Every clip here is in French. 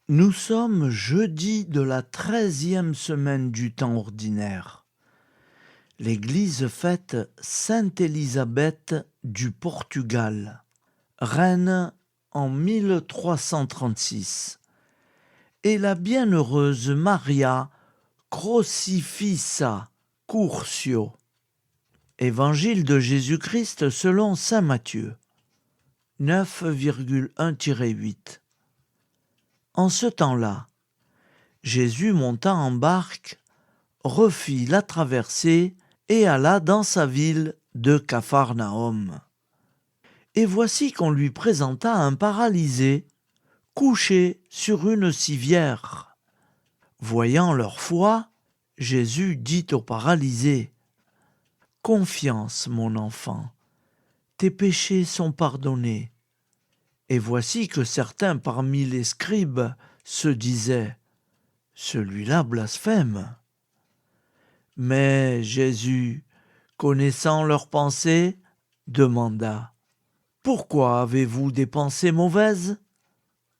Nous sommes jeudi de la 13e semaine du temps ordinaire. L'Église fête Sainte Élisabeth du Portugal, reine en 1336, et la bienheureuse Maria Crocifissa Curcio. Évangile de Jésus-Christ selon saint Matthieu, 9,1-8. En ce temps-là, Jésus monta en barque, refit la traversée et alla dans sa ville de Capharnaüm. Et voici qu'on lui présenta un paralysé couché sur une civière. Voyant leur foi, Jésus dit au paralysé : « Confiance, mon enfant, tes péchés sont pardonnés. » Et voici que certains parmi les scribes se disaient : « Celui-là blasphème. » Mais Jésus, connaissant leurs pensées, demanda : « Pourquoi avez-vous des pensées mauvaises ?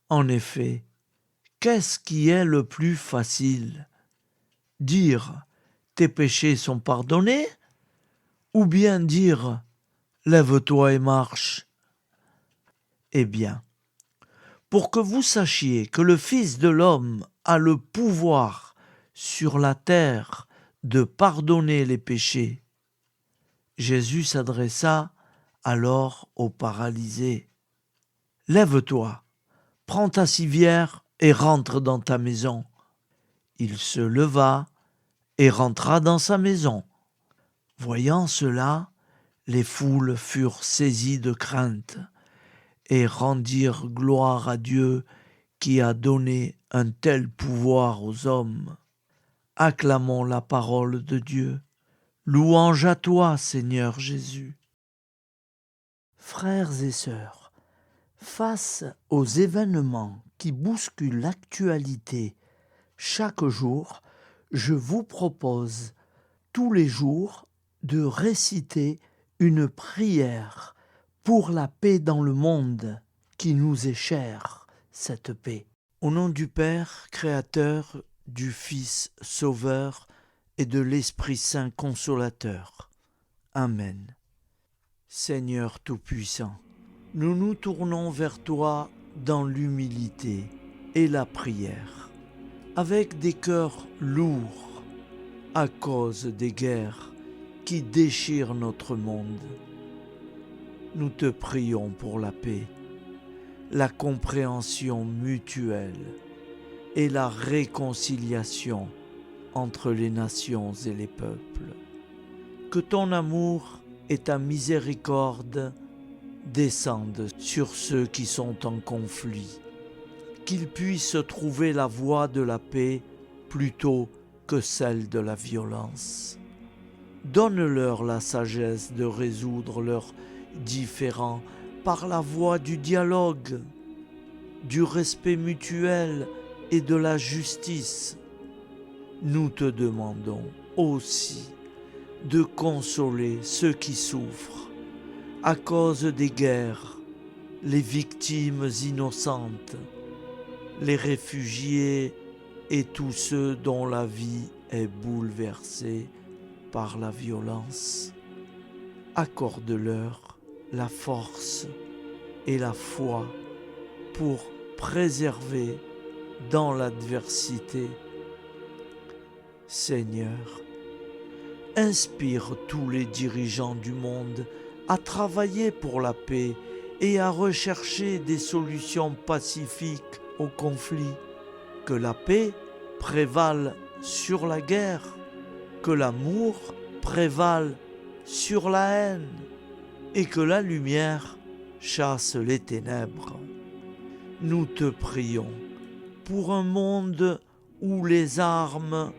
En effet, qu'est-ce qui est le plus facile ? Dire : tes péchés sont pardonnés ? Ou bien dire : lève-toi et marche ? Eh bien, pour que vous sachiez que le Fils de l'homme a le pouvoir sur la terre de pardonner les péchés, Jésus s'adressa alors au paralysé. « Lève-toi, prends ta civière et rentre dans ta maison. » Il se leva et rentra dans sa maison. Voyant cela, les foules furent saisies de crainte et rendirent gloire à Dieu qui a donné un tel pouvoir aux hommes. Acclamons la parole de Dieu. Louange à toi, Seigneur Jésus. Frères et sœurs, face aux événements qui bousculent l'actualité chaque jour, je vous propose tous les jours de réciter une prière pour la paix dans le monde qui nous est chère, cette paix. Au nom du Père, Créateur, du Fils, Sauveur et de l'Esprit Saint Consolateur. Amen. Seigneur Tout-Puissant, nous nous tournons vers toi dans l'humilité et la prière, avec des cœurs lourds à cause des guerres qui déchirent notre monde. Nous te prions pour la paix, la compréhension mutuelle et la réconciliation entre les nations et les peuples. Que ton amour et ta miséricorde descendent sur ceux qui sont en conflit, qu'ils puissent trouver la voie de la paix plutôt que celle de la violence. Donne-leur la sagesse de résoudre leurs différends par la voie du dialogue, du respect mutuel et de la justice. Nous te demandons aussi de consoler ceux qui souffrent à cause des guerres, les victimes innocentes, les réfugiés et tous ceux dont la vie est bouleversée par la violence. Accorde-leur la force et la foi pour préserver dans l'adversité. Seigneur, inspire tous les dirigeants du monde à travailler pour la paix et à rechercher des solutions pacifiques aux conflits. Que la paix prévale sur la guerre, que l'amour prévale sur la haine et que la lumière chasse les ténèbres. Nous te prions pour un monde où les armes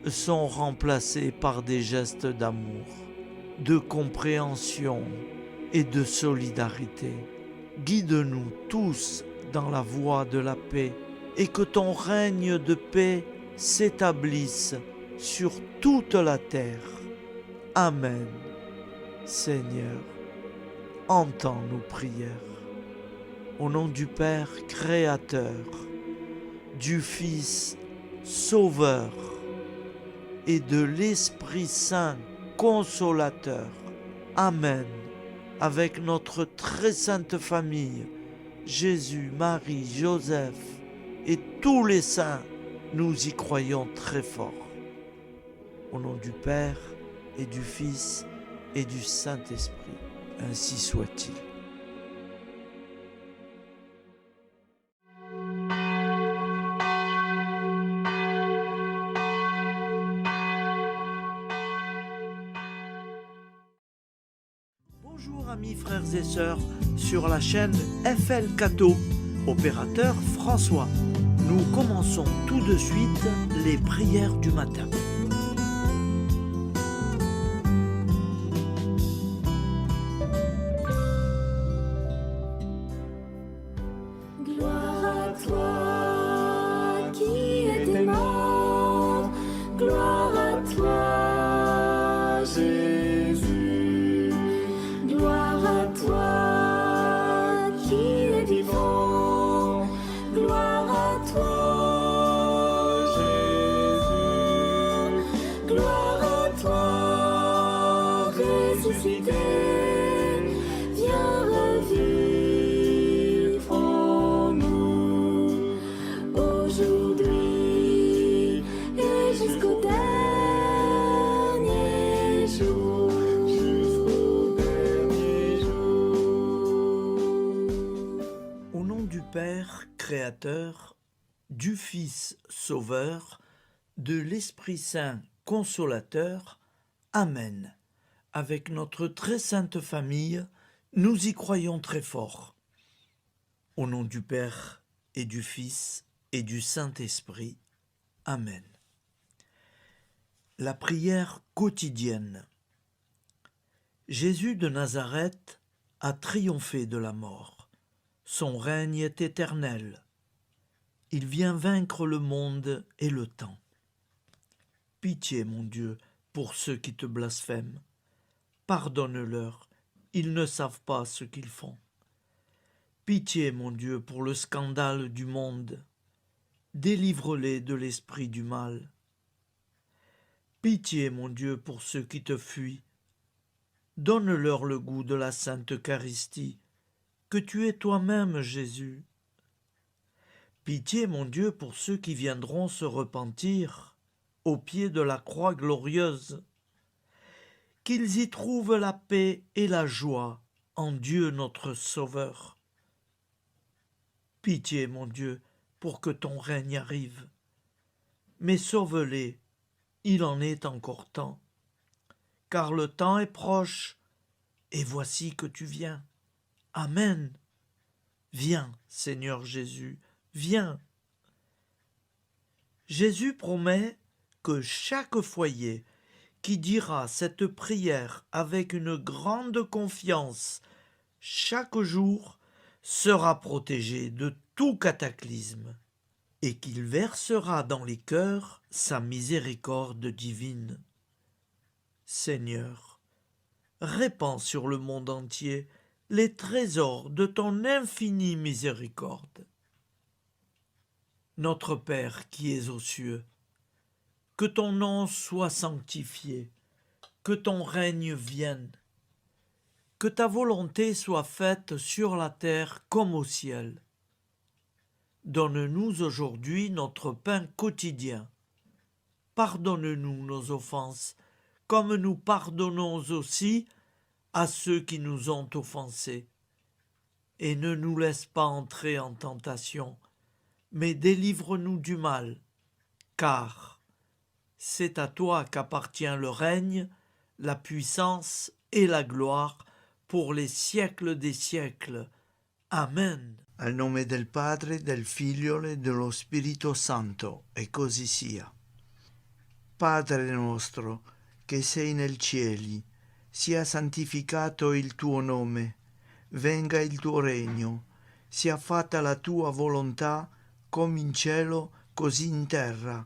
sont remplacées par des gestes d'amour, de compréhension et de solidarité. Guide-nous tous dans la voie de la paix et que ton règne de paix s'établisse sur toute la terre. Amen. Seigneur, entends nos prières. Au nom du Père Créateur, du Fils Sauveur et de l'Esprit Saint Consolateur. Amen. Avec notre très sainte famille, Jésus, Marie, Joseph et tous les saints, nous y croyons très fort. Au nom du Père et du Fils et du Saint-Esprit, ainsi soit-il. Bonjour amis frères et sœurs sur la chaîne FL Cato, opérateur François. Nous commençons tout de suite les prières du matin. Gloire à toi qui étais mort, gloire à toi Jésus, gloire à toi qui es vivant, gloire à toi Jésus, gloire à toi ressuscité, viens revivre en nous aujourd'hui et jusqu'au dernier jour. Au nom du Père Créateur, du Fils Sauveur, de l'Esprit Saint Consolateur. Amen. Avec notre très sainte famille, nous y croyons très fort. Au nom du Père et du Fils et du Saint-Esprit. Amen. La prière quotidienne. Jésus de Nazareth a triomphé de la mort. Son règne est éternel. Il vient vaincre le monde et le temps. Pitié, mon Dieu, pour ceux qui te blasphèment. Pardonne-leur, ils ne savent pas ce qu'ils font. Pitié, mon Dieu, pour le scandale du monde. Délivre-les de l'esprit du mal. Pitié, mon Dieu, pour ceux qui te fuient. Donne-leur le goût de la Sainte Eucharistie, que tu es toi-même, Jésus. Pitié, mon Dieu, pour ceux qui viendront se repentir au pied de la croix glorieuse, qu'ils y trouvent la paix et la joie en Dieu notre Sauveur. Pitié, mon Dieu, pour que ton règne arrive. Mais sauve-les, il en est encore temps, car le temps est proche, et voici que tu viens. Amen. Viens, Seigneur Jésus, viens. Jésus promet que chaque foyer qui dira cette prière avec une grande confiance chaque jour sera protégé de tout cataclysme et qu'il versera dans les cœurs sa miséricorde divine. Seigneur, répands sur le monde entier les trésors de ton infinie miséricorde. Notre Père qui es aux cieux, que ton nom soit sanctifié, que ton règne vienne, que ta volonté soit faite sur la terre comme au ciel. Donne-nous aujourd'hui notre pain quotidien. Pardonne-nous nos offenses, comme nous pardonnons aussi à ceux qui nous ont offensés. Et ne nous laisse pas entrer en tentation, mais délivre-nous du mal, car c'est à toi qu'appartient le règne, la puissance et la gloire pour les siècles des siècles. Amen. Al nome del Padre, del Figlio e dello Spirito Santo, e così sia. Padre nostro, che sei nel cieli, sia santificato il tuo nome, venga il tuo regno, sia fatta la tua volontà, come in cielo, così in terra.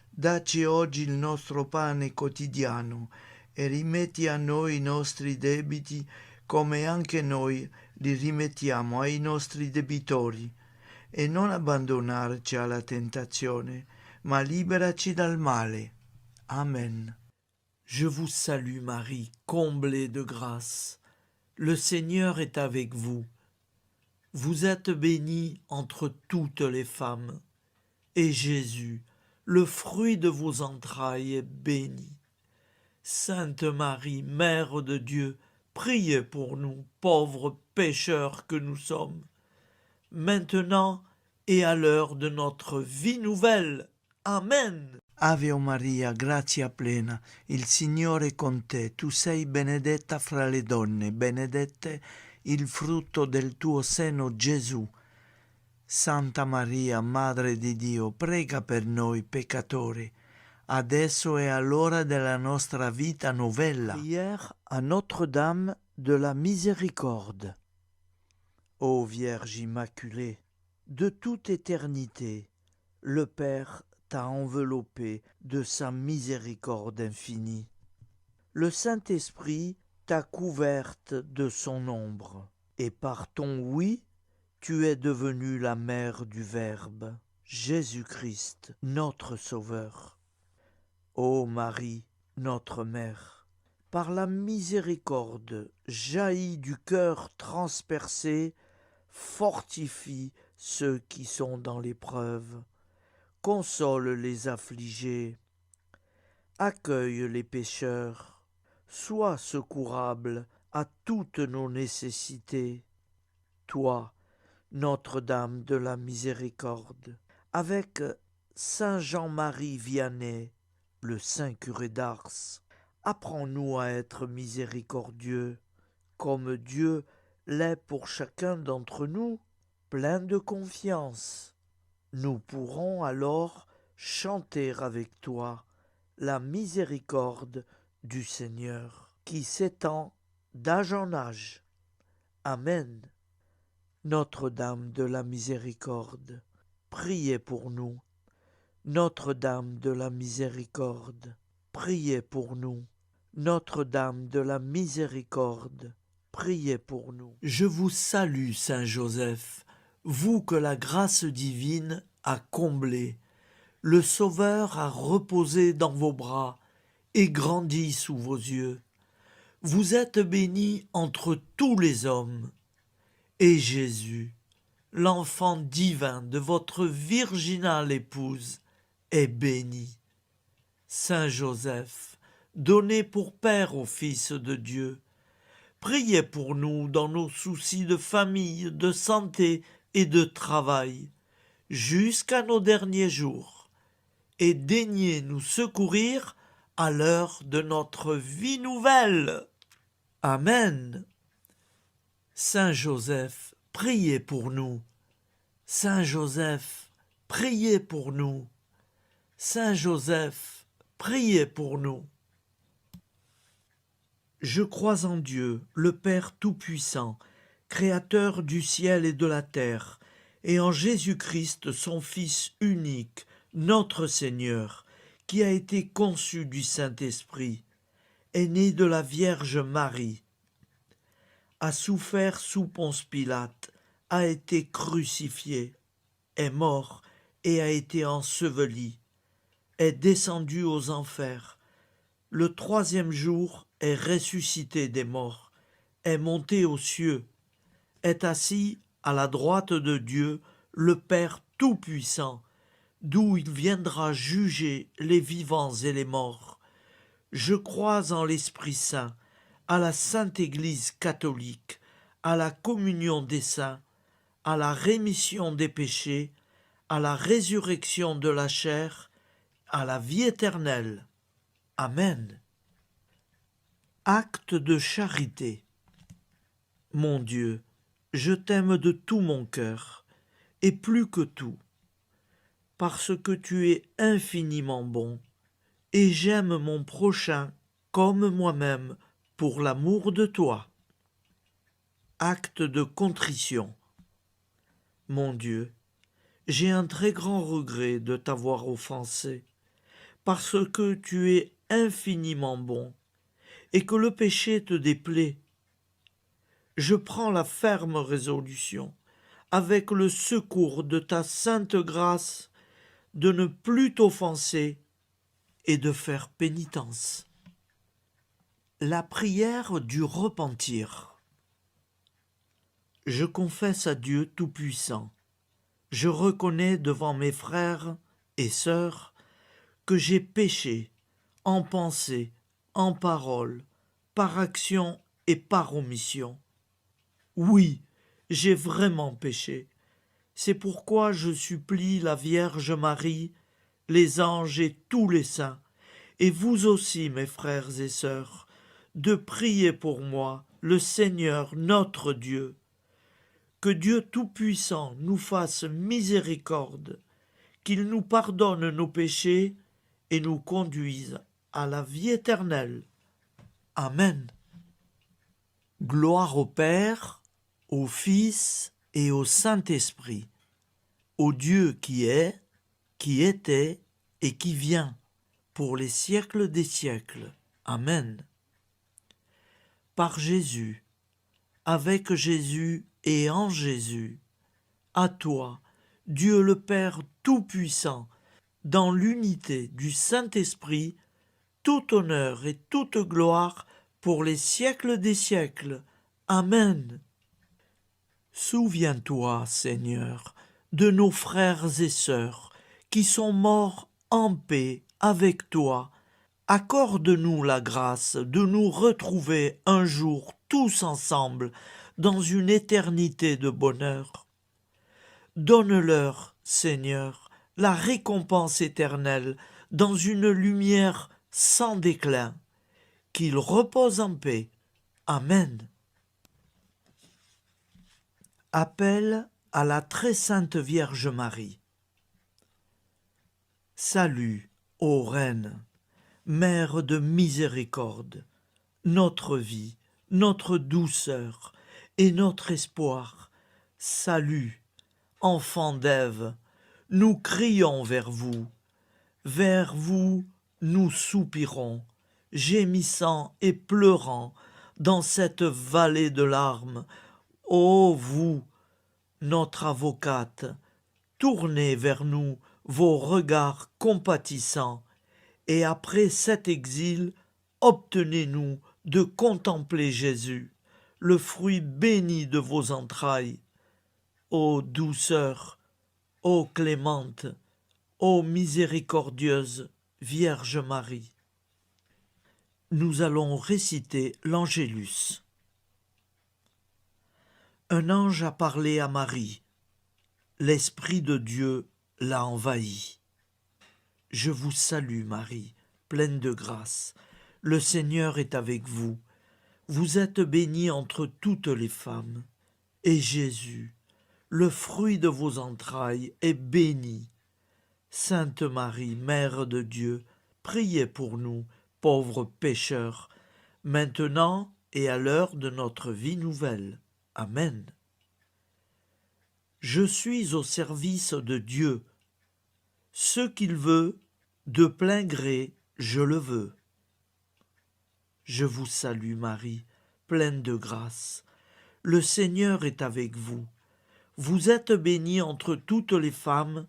Dacci oggi il nostro pane quotidiano e rimetti a noi i nostri debiti come anche noi li rimettiamo ai nostri debitori e non abbandonarci alla tentazione, ma liberaci dal male. Amen. Je vous salue Marie, comblée de grâce. Le Seigneur est avec vous. Vous êtes bénie entre toutes les femmes, et Jésus, le fruit de vos entrailles, est béni. Sainte Marie, Mère de Dieu, priez pour nous, pauvres pécheurs que nous sommes, maintenant et à l'heure de notre vie nouvelle. Amen. Ave Maria, grazia plena, il Signore è con te, tu sei benedetta fra le donne, benedetto il frutto del tuo seno, Gesù. Santa Maria, Madre di Dio, prega per noi peccatori, adesso e all'ora della nostra vita novella. Prière à Notre-Dame de la Miséricorde. Ô Vierge Immaculée, de toute éternité, le Père t'a enveloppé de sa miséricorde infinie. Le Saint-Esprit t'a couverte de son ombre, et par ton oui, tu es devenue la mère du Verbe, Jésus-Christ, notre Sauveur. Ô Marie, notre Mère, par la miséricorde jaillie du cœur transpercé, fortifie ceux qui sont dans l'épreuve, console les affligés, accueille les pécheurs, sois secourable à toutes nos nécessités. Toi, Notre-Dame de la Miséricorde, avec Saint Jean-Marie Vianney, le Saint curé d'Ars, apprends-nous à être miséricordieux, comme Dieu l'est pour chacun d'entre nous, plein de confiance. Nous pourrons alors chanter avec toi la miséricorde du Seigneur, qui s'étend d'âge en âge. Amen. Notre-Dame de la Miséricorde, priez pour nous. Notre-Dame de la Miséricorde, priez pour nous. Notre-Dame de la Miséricorde, priez pour nous. Je vous salue, Saint Joseph, vous que la grâce divine a comblé. Le Sauveur a reposé dans vos bras et grandi sous vos yeux. Vous êtes béni entre tous les hommes. Et Jésus, l'enfant divin de votre virginale épouse, est béni. Saint Joseph, donné pour Père au Fils de Dieu, priez pour nous dans nos soucis de famille, de santé et de travail, jusqu'à nos derniers jours, et daignez nous secourir à l'heure de notre vie nouvelle. Amen. Saint Joseph, priez pour nous. Saint Joseph, priez pour nous. Saint Joseph, priez pour nous. Je crois en Dieu, le Père Tout-Puissant, Créateur du ciel et de la terre, et en Jésus-Christ, son Fils unique, notre Seigneur, qui a été conçu du Saint-Esprit, est né de la Vierge Marie, a souffert sous Ponce Pilate, a été crucifié, est mort et a été enseveli, est descendu aux enfers, le troisième jour est ressuscité des morts, est monté aux cieux, est assis à la droite de Dieu, le Père Tout-Puissant, d'où il viendra juger les vivants et les morts. Je crois en l'Esprit Saint, à la Sainte Église catholique, à la communion des saints, à la rémission des péchés, à la résurrection de la chair, à la vie éternelle. Amen. Acte de charité. Mon Dieu, je t'aime de tout mon cœur, et plus que tout, parce que tu es infiniment bon, et j'aime mon prochain comme moi-même, pour l'amour de toi. Acte de contrition. Mon Dieu, j'ai un très grand regret de t'avoir offensé, parce que tu es infiniment bon, et que le péché te déplaît. Je prends la ferme résolution, avec le secours de ta sainte grâce, de ne plus t'offenser et de faire pénitence. La prière du repentir. Je confesse à Dieu Tout-Puissant. Je reconnais devant mes frères et sœurs que j'ai péché en pensée, en parole, par action et par omission. Oui, j'ai vraiment péché. C'est pourquoi je supplie la Vierge Marie, les anges et tous les saints, et vous aussi, mes frères et sœurs, de prier pour moi, le Seigneur notre Dieu. Que Dieu Tout-Puissant nous fasse miséricorde, qu'il nous pardonne nos péchés et nous conduise à la vie éternelle. Amen. Gloire au Père, au Fils et au Saint-Esprit, au Dieu qui est, qui était et qui vient, pour les siècles des siècles. Amen. Par Jésus, avec Jésus et en Jésus, à toi, Dieu le Père Tout-Puissant, dans l'unité du Saint-Esprit, tout honneur et toute gloire pour les siècles des siècles. Amen. Souviens-toi, Seigneur, de nos frères et sœurs qui sont morts en paix avec toi. Accorde-nous la grâce de nous retrouver un jour tous ensemble dans une éternité de bonheur. Donne-leur, Seigneur, la récompense éternelle dans une lumière sans déclin. Qu'ils reposent en paix. Amen. Appel à la très sainte Vierge Marie. Salut, ô Reine, Mère de miséricorde, notre vie, notre douceur et notre espoir. Salut, enfant d'Ève, nous crions vers vous nous soupirons, gémissant et pleurant dans cette vallée de larmes. Ô vous, notre avocate, tournez vers nous vos regards compatissants, et après cet exil, obtenez-nous de contempler Jésus, le fruit béni de vos entrailles. Ô douceur, ô clémente, ô miséricordieuse Vierge Marie. Nous allons réciter l'Angélus. Un ange a parlé à Marie. L'Esprit de Dieu l'a envahie. Je vous salue, Marie, pleine de grâce. Le Seigneur est avec vous. Vous êtes bénie entre toutes les femmes. Et Jésus, le fruit de vos entrailles, est béni. Sainte Marie, Mère de Dieu, priez pour nous, pauvres pécheurs, maintenant et à l'heure de notre vie nouvelle. Amen. Je suis au service de Dieu. Ce qu'il veut, de plein gré, je le veux. Je vous salue Marie, pleine de grâce. Le Seigneur est avec vous. Vous êtes bénie entre toutes les femmes,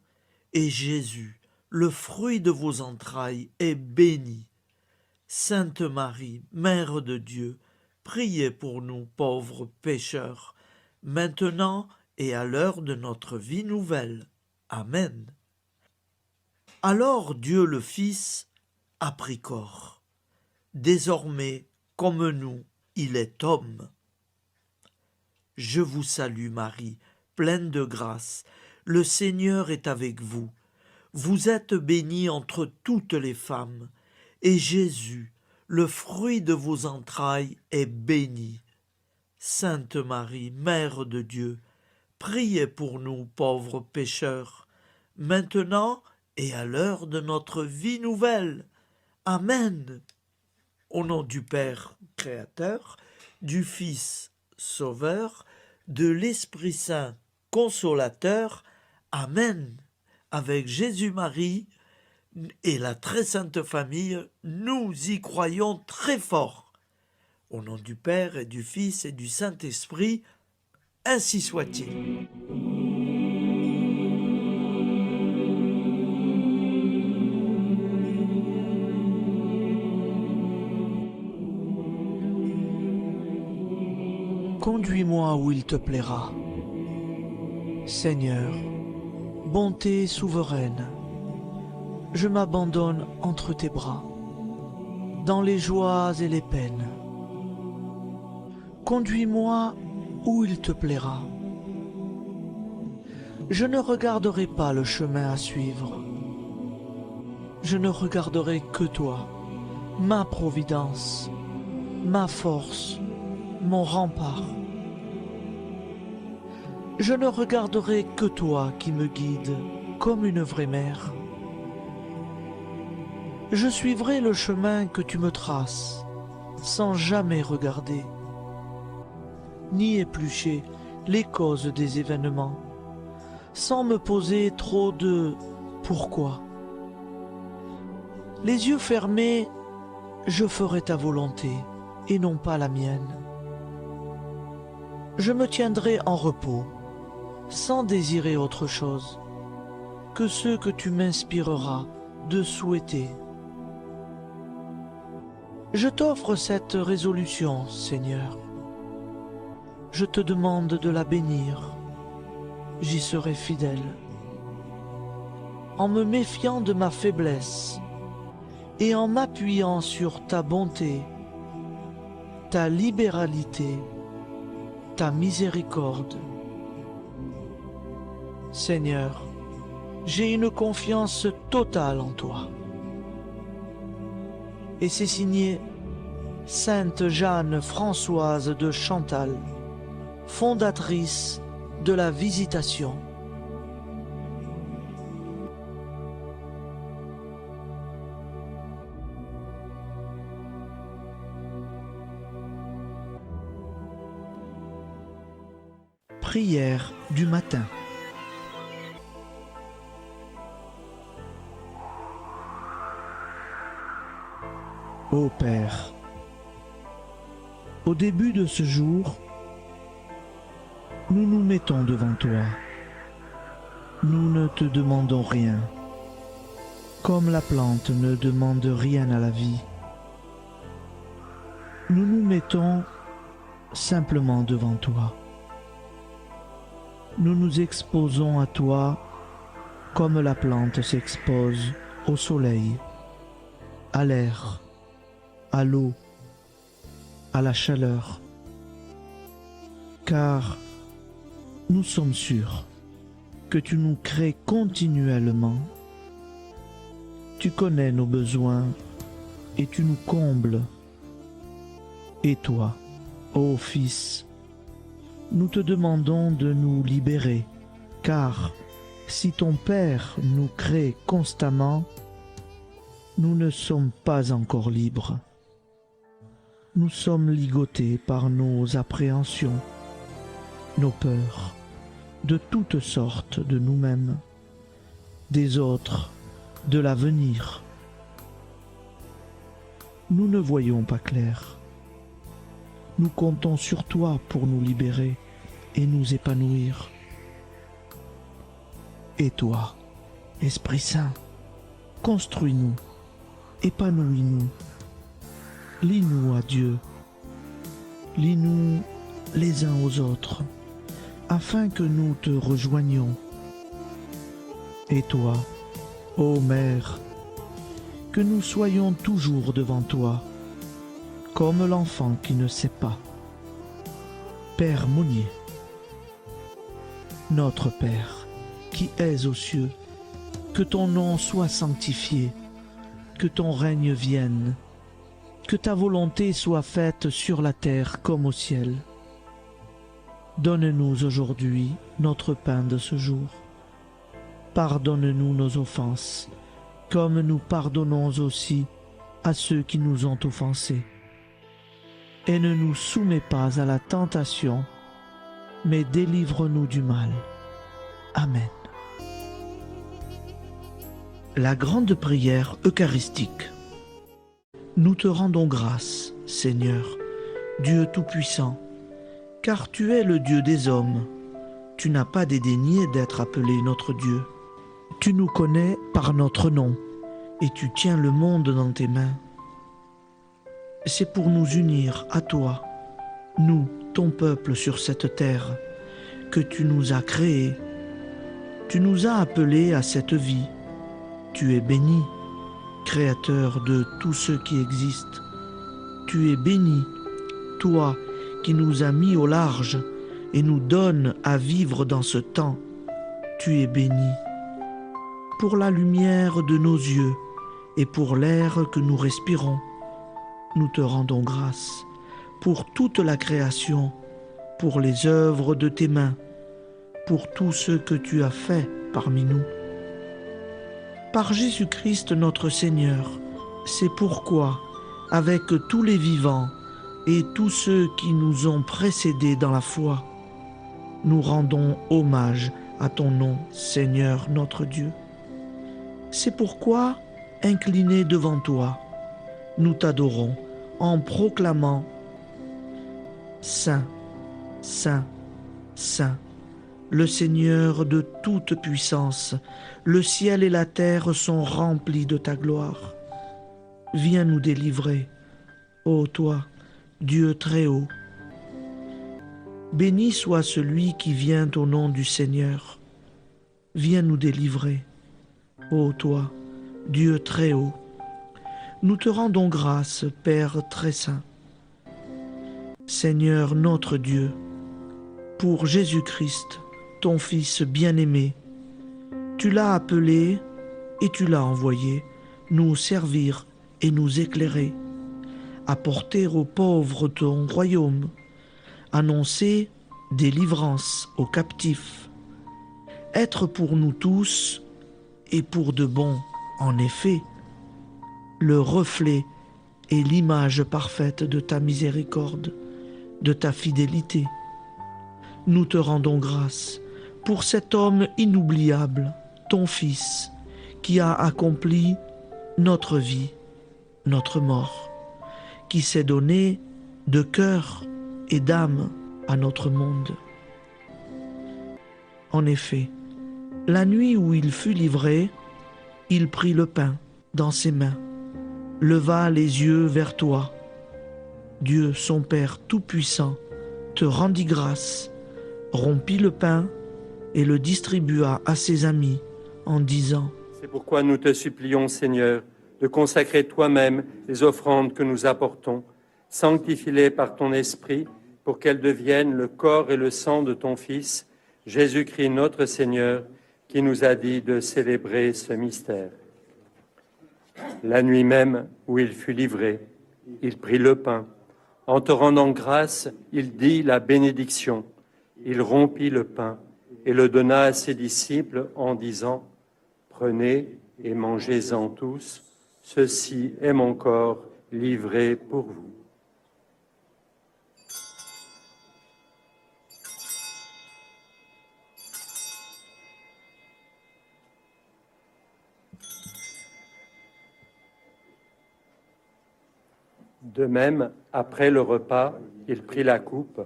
et Jésus, le fruit de vos entrailles, est béni. Sainte Marie, Mère de Dieu, priez pour nous pauvres pécheurs, maintenant et à l'heure de notre vie nouvelle. Amen. Alors Dieu le Fils a pris corps. Désormais, comme nous, il est homme. Je vous salue Marie, pleine de grâce. Le Seigneur est avec vous. Vous êtes bénie entre toutes les femmes, et Jésus, le fruit de vos entrailles, est béni. Sainte Marie, Mère de Dieu, priez pour nous pauvres pécheurs, maintenant et à l'heure de notre vie nouvelle. Amen. Au nom du Père Créateur, du Fils Sauveur, de l'Esprit Saint Consolateur. Amen. Avec Jésus-Marie et la très sainte famille, nous y croyons très fort. Au nom du Père et du Fils et du Saint-Esprit, ainsi soit-il. Conduis-moi où il te plaira. Seigneur, bonté souveraine, je m'abandonne entre tes bras, dans les joies et les peines. Conduis-moi où il te plaira. Je ne regarderai pas le chemin à suivre. Je ne regarderai que toi, ma providence, ma force, mon rempart. Je ne regarderai que toi qui me guides comme une vraie mère. Je suivrai le chemin que tu me traces, sans jamais regarder, ni éplucher les causes des événements, sans me poser trop de « pourquoi ». Les yeux fermés, je ferai ta volonté et non pas la mienne. Je me tiendrai en repos, sans désirer autre chose que ce que tu m'inspireras de souhaiter. Je t'offre cette résolution, Seigneur. Je te demande de la bénir. J'y serai fidèle. En me méfiant de ma faiblesse et en m'appuyant sur ta bonté, ta libéralité, ta miséricorde. Seigneur, j'ai une confiance totale en toi. Et c'est signé Sainte Jeanne Françoise de Chantal, fondatrice de la Visitation. Prière du matin. Ô Père, au début de ce jour, nous nous mettons devant toi. Nous ne te demandons rien, comme la plante ne demande rien à la vie. Nous nous mettons simplement devant toi. Nous nous exposons à toi comme la plante s'expose au soleil, à l'air, à l'eau, à la chaleur, car nous sommes sûrs que tu nous crées continuellement. Tu connais nos besoins et tu nous combles. Et toi, ô Fils, nous te demandons de nous libérer, car si ton Père nous crée constamment, nous ne sommes pas encore libres. Nous sommes ligotés par nos appréhensions, nos peurs, de toutes sortes de nous-mêmes, des autres, de l'avenir. Nous ne voyons pas clair. Nous comptons sur toi pour nous libérer et nous épanouir. Et toi, Esprit Saint, construis-nous, épanouis-nous, lie-nous à Dieu, lie-nous les uns aux autres, afin que nous te rejoignions. Et toi, ô Mère, que nous soyons toujours devant toi, comme l'enfant qui ne sait pas. Père Monnier, notre Père, qui es aux cieux, que ton nom soit sanctifié, que ton règne vienne, que ta volonté soit faite sur la terre comme au ciel. Donne-nous aujourd'hui notre pain de ce jour. Pardonne-nous nos offenses, comme nous pardonnons aussi à ceux qui nous ont offensés. Et ne nous soumets pas à la tentation, mais délivre-nous du mal. Amen. La grande prière eucharistique. Nous te rendons grâce, Seigneur, Dieu Tout-Puissant, car tu es le Dieu des hommes. Tu n'as pas dédaigné d'être appelé notre Dieu. Tu nous connais par notre nom, et tu tiens le monde dans tes mains. C'est pour nous unir à toi, nous, ton peuple sur cette terre que tu nous as créés. Tu nous as appelés à cette vie. Tu es béni, Créateur de tout ce qui existe. Tu es béni, toi qui nous as mis au large et nous donnes à vivre dans ce temps. Tu es béni. Pour la lumière de nos yeux et pour l'air que nous respirons, nous te rendons grâce. Pour toute la création, pour les œuvres de tes mains, pour tout ce que tu as fait parmi nous. Par Jésus-Christ notre Seigneur, c'est pourquoi, avec tous les vivants et tous ceux qui nous ont précédés dans la foi, nous rendons hommage à ton nom, Seigneur notre Dieu. C'est pourquoi, inclinés devant toi, nous t'adorons en proclamant « Saint, Saint, Saint ». Le Seigneur de toute puissance, le ciel et la terre sont remplis de ta gloire. Viens nous délivrer, ô toi, Dieu très haut. Béni soit celui qui vient au nom du Seigneur. Viens nous délivrer, ô toi, Dieu très haut. Nous te rendons grâce, Père très saint. Seigneur notre Dieu, pour Jésus-Christ, ton Fils bien-aimé, tu l'as appelé et tu l'as envoyé nous servir et nous éclairer, apporter aux pauvres ton royaume, annoncer délivrance aux captifs, être pour nous tous et pour de bon, en effet, le reflet et l'image parfaite de ta miséricorde, de ta fidélité. Nous te rendons grâce pour cet homme inoubliable, ton Fils, qui a accompli notre vie, notre mort, qui s'est donné de cœur et d'âme à notre monde. En effet, la nuit où il fut livré, il prit le pain dans ses mains, leva les yeux vers toi. Dieu, son Père Tout-Puissant, te rendit grâce, rompit le pain et le distribua à ses amis en disant : C'est pourquoi nous te supplions, Seigneur, de consacrer toi-même les offrandes que nous apportons. Sanctifie-les par ton Esprit pour qu'elles deviennent le corps et le sang de ton Fils, Jésus-Christ notre Seigneur, qui nous a dit de célébrer ce mystère. La nuit même où il fut livré, il prit le pain. En te rendant grâce, il dit la bénédiction. Il rompit le pain et le donna à ses disciples en disant : Prenez et mangez-en tous, ceci est mon corps livré pour vous. De même, après le repas, il prit la coupe.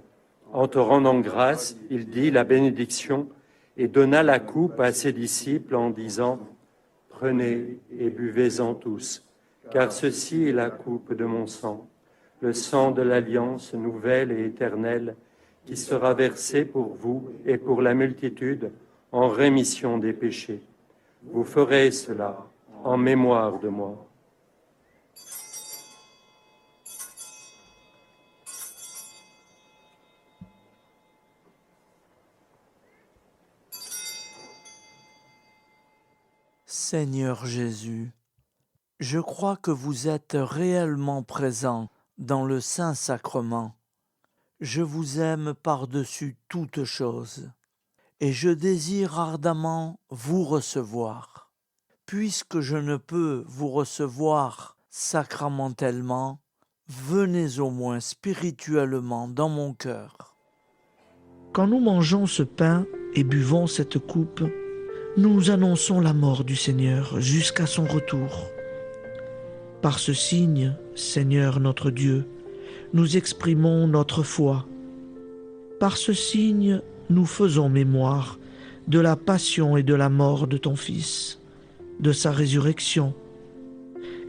En te rendant grâce, il dit la bénédiction et donna la coupe à ses disciples en disant : Prenez et buvez-en tous, car ceci est la coupe de mon sang, le sang de l'alliance nouvelle et éternelle, qui sera versé pour vous et pour la multitude en rémission des péchés. Vous ferez cela en mémoire de moi. Seigneur Jésus, je crois que vous êtes réellement présent dans le Saint-Sacrement. Je vous aime par-dessus toute chose et je désire ardemment vous recevoir. Puisque je ne peux vous recevoir sacramentellement, venez au moins spirituellement dans mon cœur. Quand nous mangeons ce pain et buvons cette coupe, nous annonçons la mort du Seigneur jusqu'à son retour. Par ce signe, Seigneur notre Dieu, nous exprimons notre foi. Par ce signe, nous faisons mémoire de la passion et de la mort de ton Fils, de sa résurrection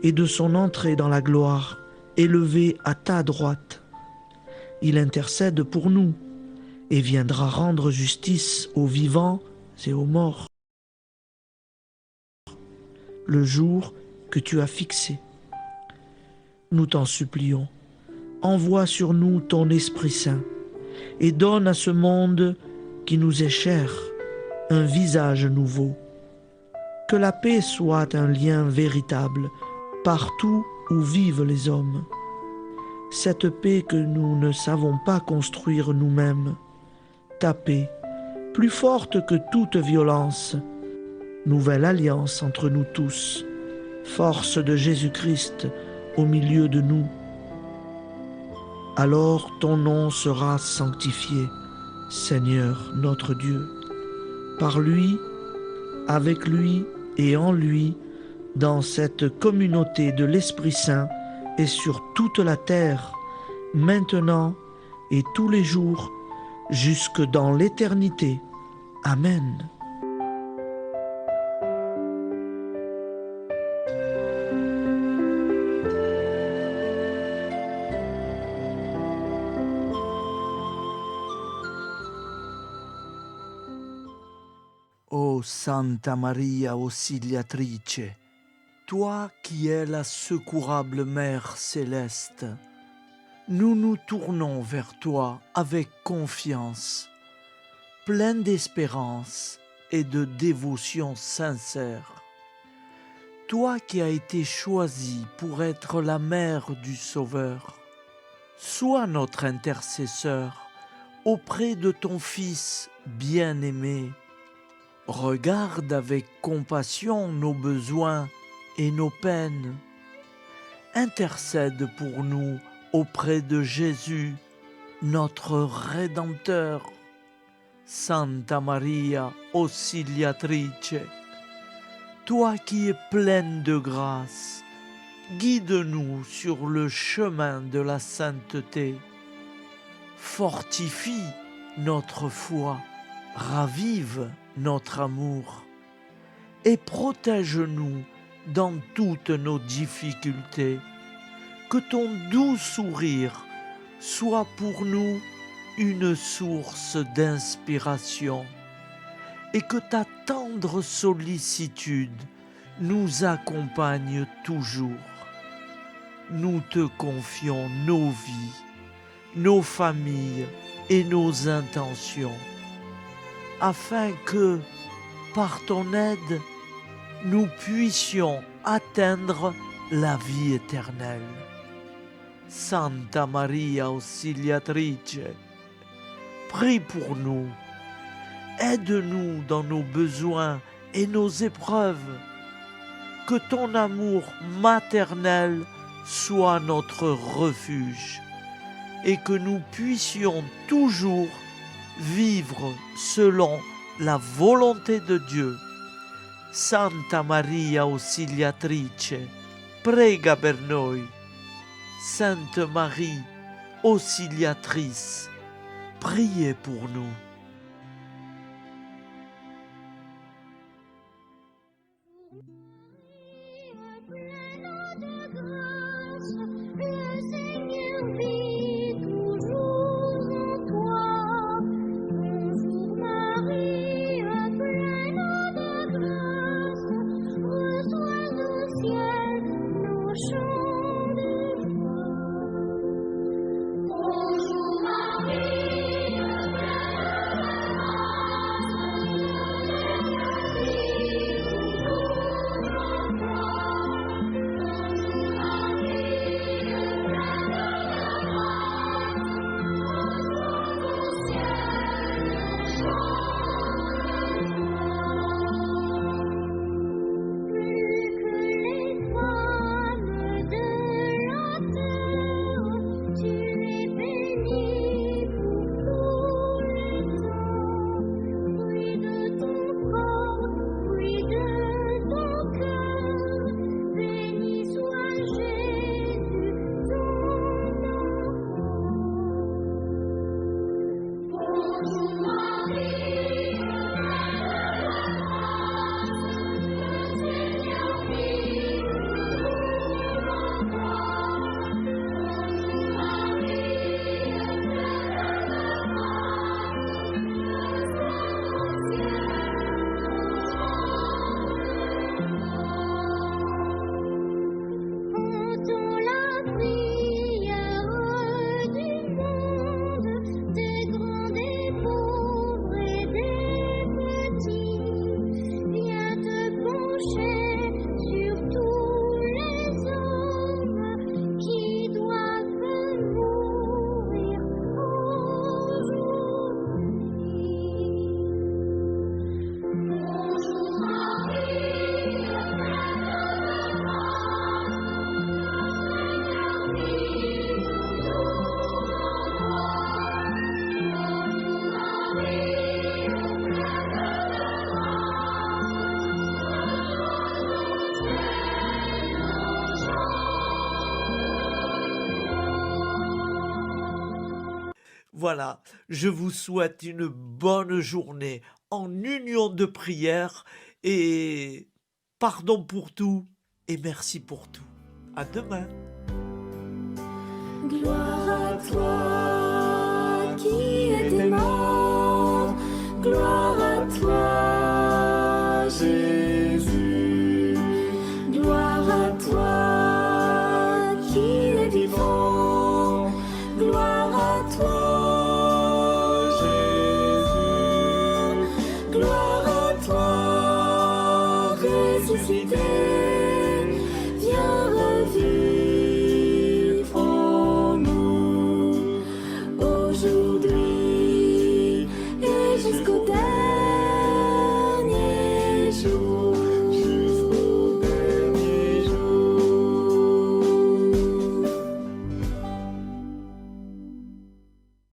et de son entrée dans la gloire, élevé à ta droite. il intercède pour nous et viendra rendre justice aux vivants et aux morts. Le jour que tu as fixé. Nous t'en supplions, envoie sur nous ton Esprit Saint et donne à ce monde qui nous est cher un visage nouveau. Que la paix soit un lien véritable partout où vivent les hommes. Cette paix que nous ne savons pas construire nous-mêmes. Ta paix, plus forte que toute violence. Nouvelle alliance entre nous tous. Force de Jésus-Christ au milieu de nous. Alors ton nom sera sanctifié, Seigneur notre Dieu. Par lui, avec lui et en lui, dans cette communauté de l'Esprit Saint et sur toute la terre, maintenant et tous les jours, jusque dans l'éternité. Amen. Ô Santa Maria Auxiliatrice, toi qui es la secourable Mère céleste, nous nous tournons vers toi avec confiance, plein d'espérance et de dévotion sincère. Toi qui as été choisie pour être la mère du Sauveur, sois notre intercesseur auprès de ton Fils bien-aimé. Regarde avec compassion nos besoins et nos peines. Intercède pour nous auprès de Jésus, notre Rédempteur. Santa Maria Auxiliatrice, toi qui es pleine de grâce, guide-nous sur le chemin de la sainteté. Fortifie notre foi, ravive notre amour et protège-nous dans toutes nos difficultés. Que ton doux sourire soit pour nous une source d'inspiration et que ta tendre sollicitude nous accompagne toujours. Nous te confions nos vies, nos familles et nos intentions, afin que, par ton aide, nous puissions atteindre la vie éternelle. Santa Maria Auxiliatrice, prie pour nous, aide-nous dans nos besoins et nos épreuves, que ton amour maternel soit notre refuge et que nous puissions toujours vivre selon la volonté de Dieu. Santa Maria Auxiliatrice, prega per noi. Sainte Marie, Auxiliatrice, priez pour nous. Voilà, je vous souhaite une bonne journée en union de prière et pardon pour tout et merci pour tout. À demain. Gloire à toi qui étais mort, gloire à toi Jésus, gloire à toi qui es vivant, gloire à toi Jésus, gloire à toi ressuscité.